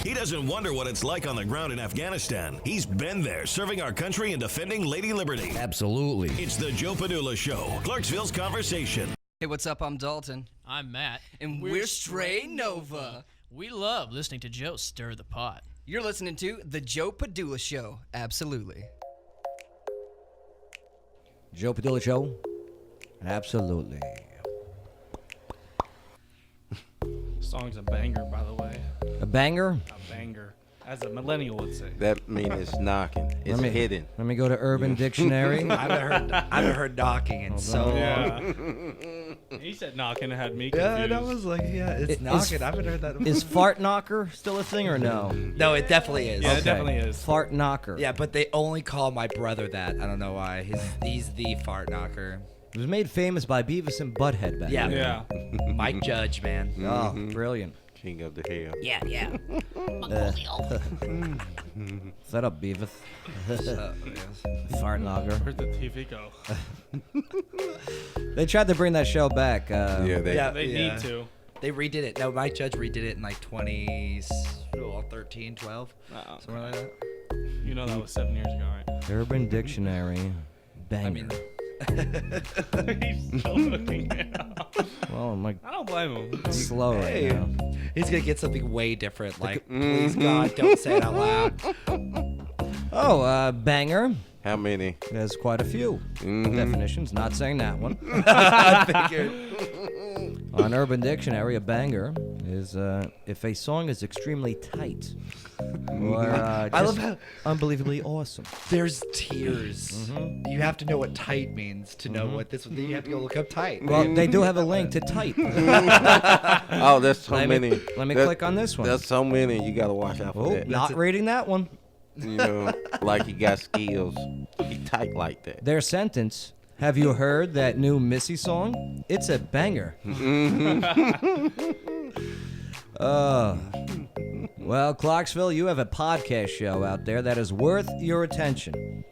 He doesn't wonder what it's like on the ground in Afghanistan. He's been there, serving our country and defending Lady Liberty. Absolutely. It's the Joe Padula Show, Clarksville's conversation. Hey, what's up? I'm Dalton. I'm Matt. And we're Stray Nova. We love listening to Joe stir the pot. You're listening to the Joe Padula Show. Absolutely. Joe Padula Show? Absolutely. Song's a banger, by the way. A banger? A banger, as a millennial would say. That means it's knocking. It's hidden. Let me go to Urban Dictionary. I haven't heard knocking in so long. Yeah. He said knocking, it had me confused. Yeah, and I was like, it's knocking. I haven't heard that. Is fart knocker still a thing or no? No, it definitely is. Yeah, it definitely is. Fart knocker. Yeah, but they only call my brother that. I don't know why. He's the fart knocker. It was made famous by Beavis and Butthead back then. Yeah. Mike Judge, man. Oh, brilliant. King of the hill. Yeah. Set up, Beavis. Yes. Fart knocker. Where'd the TV go? They tried to bring that show back. They need to. They redid it. No, Mike Judge redid it in like 2013, 12. Somewhere like that. You know that was 7 years ago, right? Urban Dictionary. Banger. I mean, He's still looking now. well, I'm like I don't blame him. slow right now. he's going to get something way different. Like, please, God, don't say it out loud. Oh, banger. How many? There's quite a few definitions. Not saying that one. I figured. On Urban Dictionary, a banger is if a song is extremely tight or I just love how unbelievably awesome. there's tiers. You have to know what tight means to know what this. You have to go look up tight. Well, they do have a link to tight. Oh, there's so many. Let me There's- click on this one. There's so many. You got to watch out for Oh, that. not reading that one. You know, like he got skills. He tight like that. Their sentence. Have you heard that new Missy song? It's a banger. Well, Clarksville, you have a podcast show out there that is worth your attention.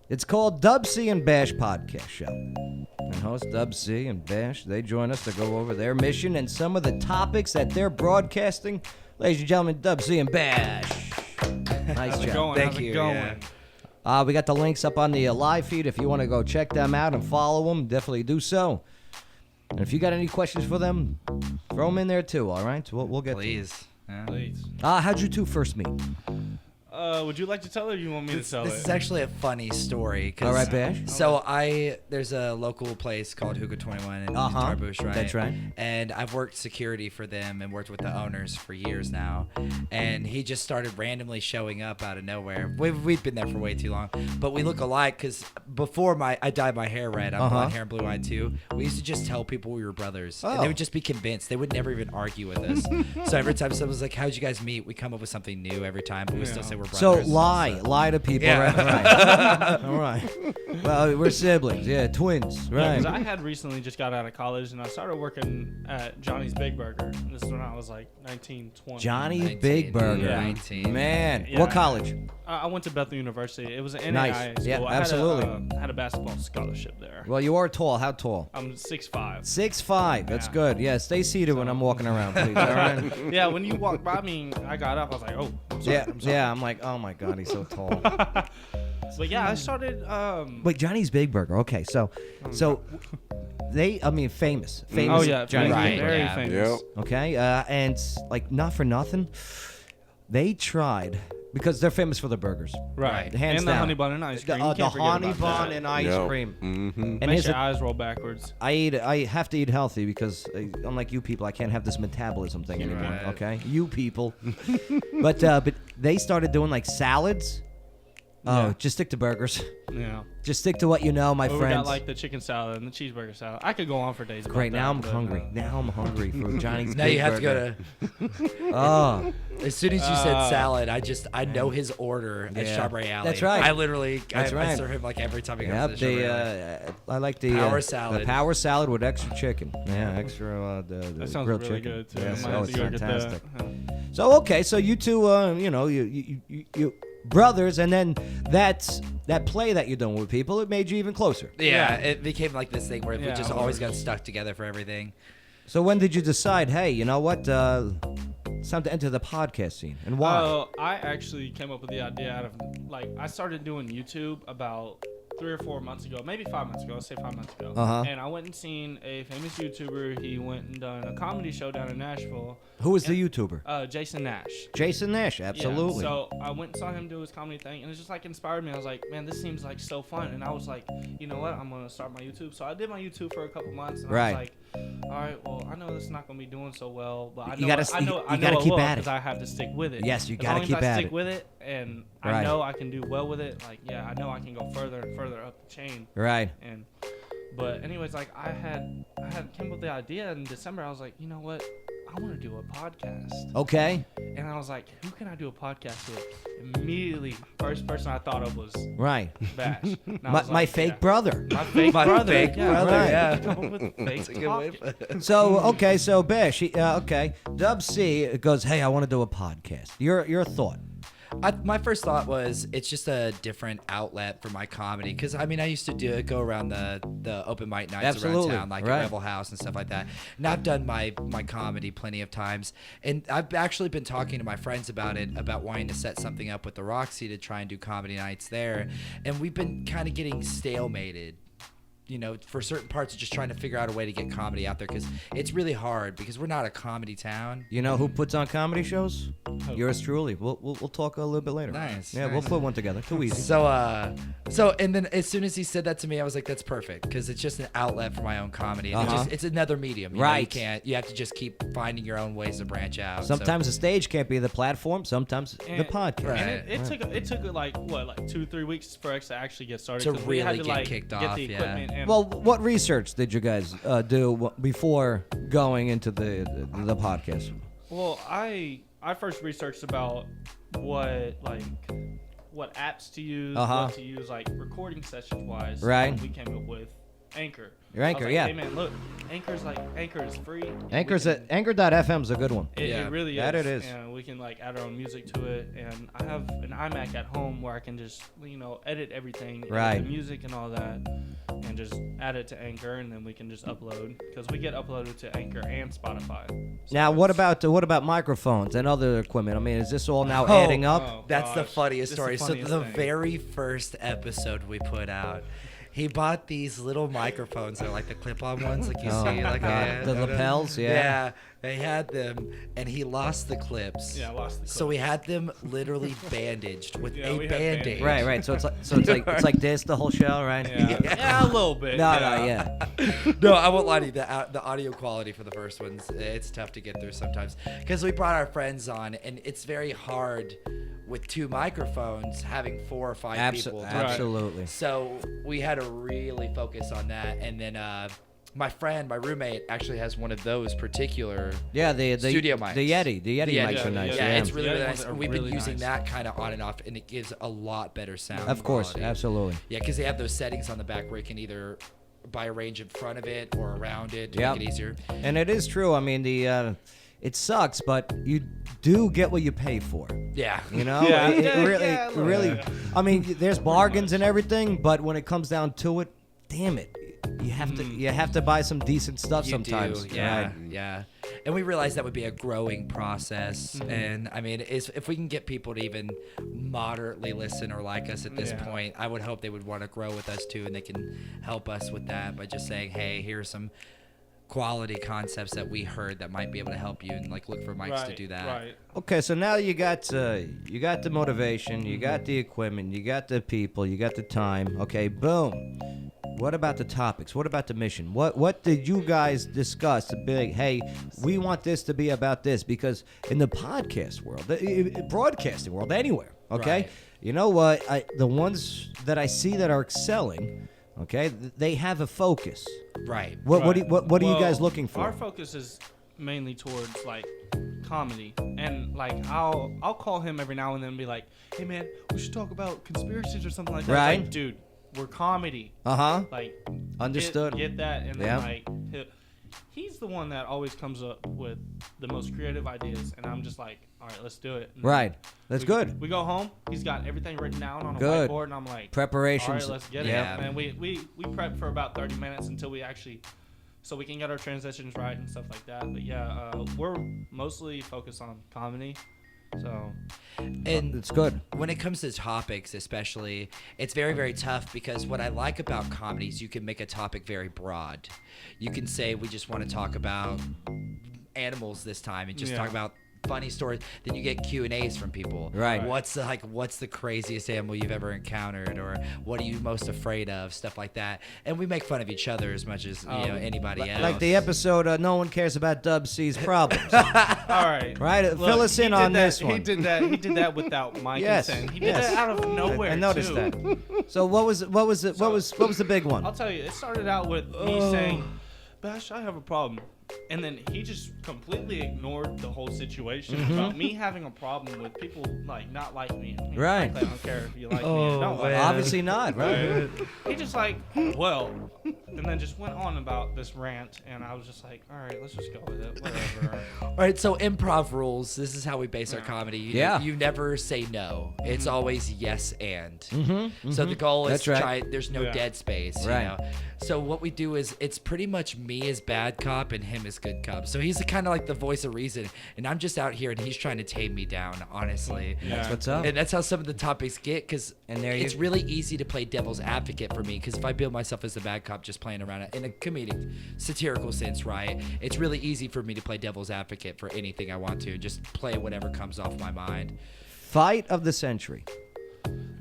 It's called dubC and Bash Podcast Show. And host dubC and Bash, they join us to go over their mission and some of the topics that they're broadcasting. Ladies and gentlemen, dubC and Bash. Nice How's it job. going? Thank How's it you, going? yeah. We got the links up on the live feed. If you want to go check them out and follow them, definitely do so. And if you got any questions for them, throw them in there too, all right? We'll get Please. Yeah. Please. How'd you two first meet? Would you like to tell it or you want me to tell This it? is actually a funny story. 'Cause- All right, Bash. So there's a local place called Hookah 21 in Tarboosh, right? That's right. And I've worked security for them and worked with the owners for years now. And he just started randomly showing up out of nowhere. We've been there for way too long, but we look alike because before I dyed my hair red. I'm blonde hair and blue eyed too. We used to just tell people we were brothers, and they would just be convinced. They would never even argue with us. So every time someone was like, "How'd you guys meet?" We come up with something new every time, but we still say we're brothers. So lie to people, Yeah. right? All right. Well, we're siblings, yeah, twins, right? Because I had recently just got out of college and I started working at Johnny's Big Burger. This is when I was like 19, 20. Johnny's 19, Big Burger. yeah. 19. Man, Yeah. what college? I went to Bethel University. It was an Nice. NAIA school. Yeah, I absolutely. had a basketball scholarship there. Well, you are tall. How tall? I'm 6'5". 6'5". That's Yeah. good. Yeah, stay seated when I'm walking around, please. All right. Yeah, when you walked by me, I got up. I was like, oh, I'm sorry. Yeah, I'm sorry. yeah. I'm like, oh my God, he's so tall. But yeah, I started. Wait, Johnny's Big Burger. Okay, so famous. Oh yeah, Johnny's Right, Big Burger. very yeah. famous. Yep. Okay, and like not for nothing, they tried because they're famous for their burgers. Right, Hands and the down. honey bun and ice cream. You The can't forget honey about bun that. and ice Yep. cream. Mm-hmm. And Makes here's your the- eyes roll backwards. I have to eat healthy because unlike you people, I can't have this metabolism thing anymore. Right. Okay, you people. but they started doing like salads. Oh, Yeah. just stick to burgers. Yeah. Just stick to what you know, my But we friends. got like the chicken salad and the cheeseburger salad. I could go on for days. Great. About Now I'm that, but, hungry. Now I'm hungry for Johnny's. Now Big you have Burger. to go to. Oh, As soon as you said salad, I know his order at Yeah. Strawberry Alley. That's right. I literally I right. serve him like every time he comes yep. to the Strawberry Alley. I like the Power the salad. power salad with extra chicken. Yeah, extra the That sounds grilled really chicken. good too. Yes, I might oh, have it's to go get fantastic. that. So okay, so you two, you brothers, and then that play that you're doing with people, it made you even closer. Yeah, it became like this thing where we Yeah, just I always remember. got stuck together for everything. So when did you decide, hey, you know what? It's time to enter the podcast scene, and why? I actually came up with the idea out of I started doing YouTube about 3 or 4 months ago, maybe 5 months ago. Let's say 5 months ago. And I went and seen a famous YouTuber. He went and done a comedy show down in Nashville. Who is the YouTuber? Jason Nash. Jason Nash, absolutely. Yeah, so I went and saw him do his comedy thing, and it just inspired me. I was like, man, this seems so fun. And I was like, you know what? I'm gonna start my YouTube. So I did my YouTube for a couple months, and I was like, all right, well, I know this is not gonna be doing so well, but I know I know keep at it because I have to stick with it. Yes, you gotta keep at it. As long as I stick with it, and I know I can do well with it. I know I can go further and further up the chain. Right. But anyways, I had came up with the idea in December. I was like, you know what? I want to do a podcast. Okay. And I was like, who can I do a podcast with? Immediately, first person I thought of was Bash. My fake brother. My fake brother. Fake brother. Yeah. Come up with fake pocket. So Bash. dubC goes, hey, I want to do a podcast. Your thought? My first thought was it's just a different outlet for my comedy because I used to go around the open mic nights around town at Rebel House and stuff like that, and I've done my comedy plenty of times, and I've actually been talking to my friends about wanting to set something up with the Roxy to try and do comedy nights there, and we've been kind of getting stalemated. For certain parts of just trying to figure out a way to get comedy out there because it's really hard because we're not a comedy town. You know who puts on comedy shows? Yours truly. We'll talk a little bit later. Nice. Yeah, we'll put one together. Too easy. So and then as soon as he said that to me, I was like, that's perfect because it's just an outlet for my own comedy. And it's another medium. You have to just keep finding your own ways to branch out. Sometimes the stage can't be the platform. Sometimes the podcast. And it took 2-3 weeks for us to actually get started. To we had really to get kicked get off. the equipment. And well, what research did you guys do before going into the podcast? Well, I first researched about what apps to use, what to use recording sessions wise. Right. We came up with Anchor. Your Anchor, Hey man, look, Anchor is free. Anchor.fm is a good one. It really is. That it is. And we can add our own music to it. And I have an iMac at home where I can just edit everything, edit the music and all that, and just add it to Anchor, and then we can just upload because we get uploaded to Anchor and Spotify. So now, what about microphones and other equipment? Is this all now adding up? Oh, That's the gosh. funniest It's story. the So funniest the thing. very first episode we put out, he bought these little microphones. They're like the clip-on ones, like you see. The lapels, Yeah, they had them, and he lost the clips. Yeah, I lost the clips. So we had them literally bandaged with Yeah, a we had band-aid. Right. So it's like this the whole show, right? Yeah, a little bit. No, yeah. No, I won't lie to you. The audio quality for the first ones, it's tough to get through sometimes because we brought our friends on, and it's very hard with 2 microphones having 4 or 5 people. Absolutely. So we had to really focus on that, and then my roommate, actually has one of those particular the studio mics. The Yeti mics are nice. Yeah, it's really, The Yeti really ones nice. are And we've really been using nice. that kind of on and off, and it gives a lot better sound. Of course, quality. absolutely. Yeah, because they have those settings on the back where you can either buy a range in front of it or around it to make it easier. And it is true. It sucks, but you do get what you pay for. Yeah. Yeah. It really. There's bargains and everything, but when it comes down to it, damn it, you have to buy some decent stuff sometimes. Yeah, Right. yeah. And we realized that would be a growing process. And if we can get people to even moderately listen or like us at this point, I would hope they would want to grow with us too, and they can help us with that by just saying, hey, here's some quality concepts that we heard that might be able to help you, and look for mics to do that. Right. Okay, so now you got the motivation, you got the equipment, you got the people, you got the time. Okay, boom. What about the topics? What about the mission? What did you guys discuss to be like, hey, we want this to be about this? Because in the podcast world, the broadcasting world, anywhere, okay? Right. You know what? The ones that I see that are excelling, okay, they have a focus. Right. What are you guys looking for? Our focus is mainly towards comedy, and I'll call him every now and then and be like, hey man, we should talk about conspiracies or something like that. Right. It's like, dude, we're comedy. Understood. Get that, and then he's the one that always comes up with the most creative ideas, and I'm just like, all right, let's do it. And Right. That's good. We go home. He's got everything written down on a Good. whiteboard, and I'm like, Preparations. all right, let's get Yeah. it. And we prep for about 30 minutes until we actually so we can get our transitions right and stuff like that. But yeah, we're mostly focused on comedy. So, And It's good. when it comes to topics, especially, it's very, very tough because what I like about comedy is you can make a topic very broad. You can say we just want to talk about animals this time and just talk about funny stories. Then you get Q&As from people. Right. What's the craziest animal you've ever encountered, or what are you most afraid of? Stuff like that. And we make fun of each other as much as anybody else. Like the episode, no one cares about dubC's problems. all right, Right? Look, Fill us he in did on that- this one. He did that without my Yes, consent. He did yes. that out of nowhere. I noticed too. that. So what was the big one? I'll tell you, it started out with me saying, Bash, I have a problem. And then he just completely ignored the whole situation about me having a problem with people not like me. I mean, Right. frankly, I don't care if you like me or don't like me. Obviously not, right? He just and then just went on about this rant, and I was just like, all right, let's just go with it, whatever. All right, so improv rules. This is how we base our comedy. You never say no. It's always yes and. So the goal is That's to right. try. There's no dead space. Right. You know? So what we do is it's pretty much me as bad cop and him as good cop. So he's kind of like the voice of reason, and I'm just out here and he's trying to tame me down. Honestly. That's what's up. And that's how some of the topics get, because it's really easy to play devil's advocate for me, because if I build myself as the bad cop just playing around in a comedic, satirical sense, right, it's really easy for me to play devil's advocate for anything I want to, just play whatever comes off my mind. Fight of the century.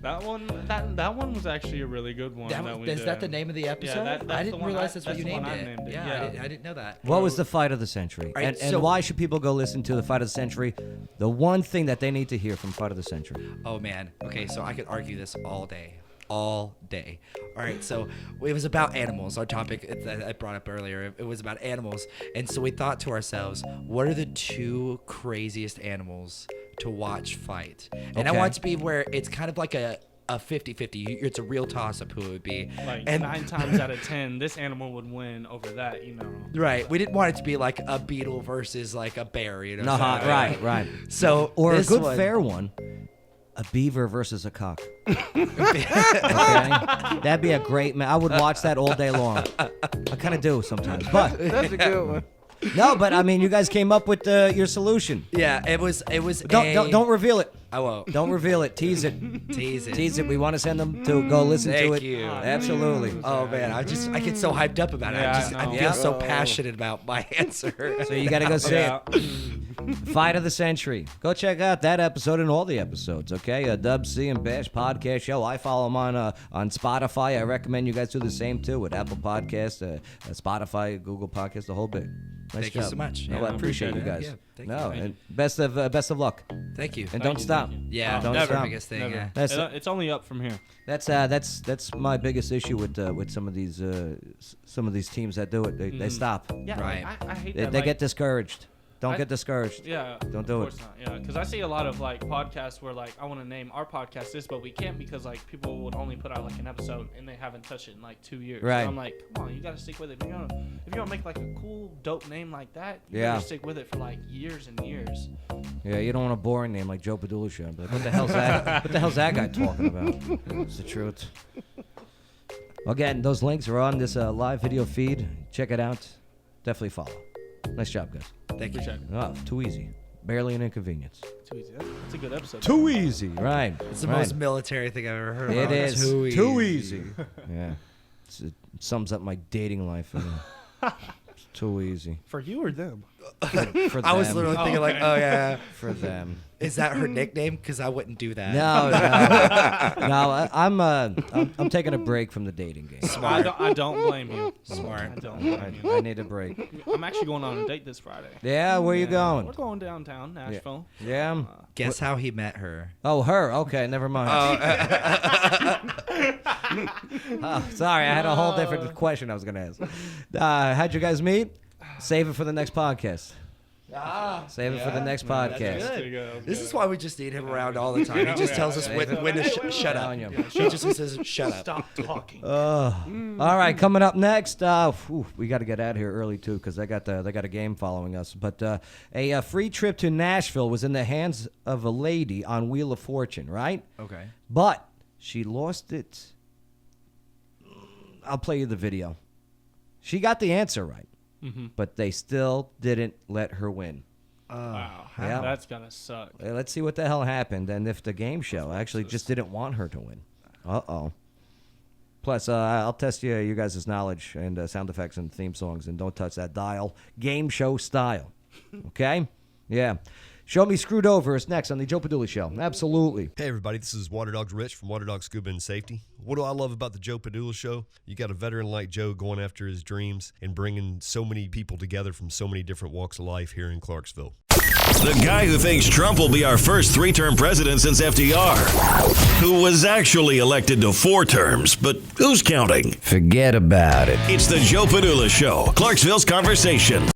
That one was actually a really good one. Is that the name of the episode? that's I the didn't one realize that's what you the one named I it. named it. Yeah, I didn't know that. What was the fight of the century? Right, And so- why should people go listen to the fight of the century? The one thing that they need to hear from fight of the century. Oh man. Okay, so I could argue this all day. All day. All right, so it was about animals. Our topic that I brought up earlier, it was about animals. And so we thought to ourselves, what are the two craziest animals to watch fight? And I Okay. want it to be where it's kind of like a 50-50. It's a real toss-up who it would be. And 9 times out of 10, this animal would win over that, Right. We didn't want it to be like a beetle versus like a bear, you know? Right. So Or a this good one- fair one, a beaver versus a cock. Okay? That'd be a great I would watch that all day long. I kind of do sometimes, but That's a good one. no. But I mean, you guys came up with your solution. Yeah, it was. Don't reveal it. I won't. Don't reveal it. Tease it. Tease it. Tease it. We want to send them to go listen to Thank it. you. Absolutely. Oh man, I get so hyped up about it. Yeah, I I know. feel so passionate about my answer. So you got to go see Yeah. it. Fight of the Century. Go check out that episode and all the episodes, okay? A dubC and Bash podcast show. I follow them on Spotify. I recommend you guys do the same, too, with Apple Podcasts, Spotify, Google Podcasts, the whole bit. Nice Thank you job. so much. No, Yeah, I appreciate you appreciate guys. it. Yeah, thank no, you. and best of luck. Thank you. And don't you, stop. thank you. Yeah, don't never. stop. Biggest thing. Never. Yeah. That's It's only up from here. that's my biggest issue with some of these teams that do it. They stop. Yeah, Right. I hate They that. get discouraged. Don't get discouraged. Yeah, Don't do of it. course not. Yeah, because I see a lot of podcasts where I want to name our podcast this, but we can't because people would only put out an episode and they haven't touched it in 2 years. Right. So I'm like, come on, you gotta stick with it. If you're gonna make a cool, dope name like that, you Yeah. gotta stick with it for years and years. Yeah, you don't want a boring name like Joe Padula show. But what the hell's that? What the hell's that guy talking about? It's the truth. Again, those links are on this live video feed. Check it out. Definitely follow. Nice job, guys. Thank you. Appreciate it. Oh, too easy. Barely an inconvenience. Too easy. That's a good episode. Too easy. Right. It's the right. most military thing I've ever heard. It about. is. Too easy. Yeah. It sums up my dating life. It's too easy. For you or them? For them. I was literally thinking okay. oh yeah, For them. is that her nickname? Because I wouldn't do that. No. I'm taking a break from the dating game. I don't blame you. Smart. I don't blame you. I need a break. I'm actually going on a date this Friday. Yeah, where you going? We're going downtown, Nashville. Yeah. Guess how he met her? Oh, her. Okay, never mind. Oh, sorry, I had a whole different question I was gonna ask. How'd you guys meet? Save it for the next podcast. Save it for the next podcast. Good. This is why we just need him around all the time. He just tells us when to shut up. He just says, "Shut up." Stop talking. All right, coming up next. We got to get out of here early too because they got a game following us. But a free trip to Nashville was in the hands of a lady on Wheel of Fortune, right? Okay. But she lost it. I'll play you the video. She got the answer right. but they still didn't let her win. Wow, Yeah. that's gonna suck. Let's see what the hell happened, and if the game show actually just didn't want her to win. Uh-oh. Plus, I'll test you guys' knowledge and sound effects and theme songs, and don't touch that dial. Game show style. Okay? Yeah. Show Me Screwed Over is next on the Joe Padula Show. Absolutely. Hey everybody, this is Water Dogs Rich from Water Dog Scuba and Safety. What do I love about the Joe Padula Show? You got a veteran like Joe going after his dreams and bringing so many people together from so many different walks of life here in Clarksville. The guy who thinks Trump will be our first 3-term president since FDR, who was actually elected to 4 terms, but who's counting? Forget about it. It's the Joe Padula Show, Clarksville's conversation.